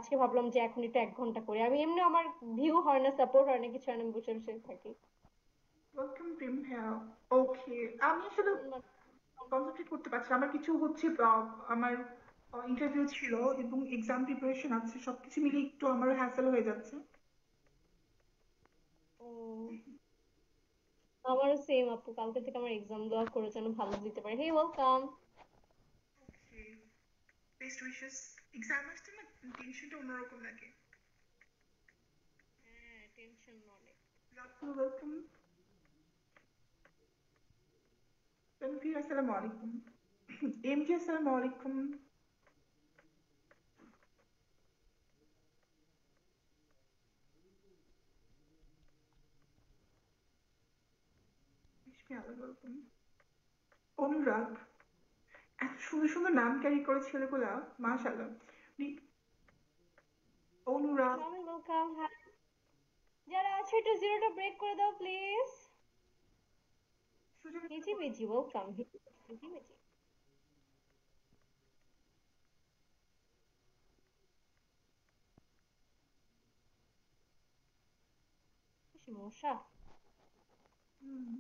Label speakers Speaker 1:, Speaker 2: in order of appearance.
Speaker 1: আজকে ভাবলাম যে এখন একটু 1 ঘন্টা করি। আমি এমনি আমার ভিউ হয় না, সাপোর্ট হয় না, কিছু হয় না, আমি বসে বসে থাকি।
Speaker 2: ওয়েলকাম টিম, হ্যাঁ। ওকে, আমি আসলে
Speaker 1: উম,
Speaker 2: কনসেন্ট্রেট করতে পারছি না। আমার কিছু হচ্ছে আমার ইন্টারভিউ ছিল এবং এক্সাম প্রিপারেশন আছে, সবকিছু মিলে একটু আমার হ্যাসেল হয়ে যাচ্ছে।
Speaker 1: ও, আমারও সেম আপু, কালকে থেকে আমার এক্সাম দেওয়া করে যেন ভালো দিতে পারি। Hey welcome.
Speaker 2: Okay, best wishes. Exam আসতে না টেনশনটা অন্যরকম লাগে।
Speaker 1: হ্যাঁ, টেনশন অনেক।
Speaker 2: রাতুল, ওয়েলকাম। তানভীর, আসসালামু আলাইকুম। এমজি, আসসালামু আলাইকুম। বিস্মি, আলো, ওয়েলকাম। অনুরাগ, এত সুন্দর সুন্দর নাম ক্যারি করে ছেলেগুলা, মাশাআল্লাহ। অনুরাগ,
Speaker 1: ওয়েলকাম ওয়েলকাম, হ্যাঁ। যারা আছে একটু জিরোটা ব্রেক করে দাও প্লিজ।
Speaker 2: সুজন,
Speaker 1: হিজি
Speaker 2: আসসালামু
Speaker 1: বিজি,
Speaker 2: আলাইকুম।
Speaker 1: ওয়েলকাম। হিজি বিজি। মশা।
Speaker 2: হুম।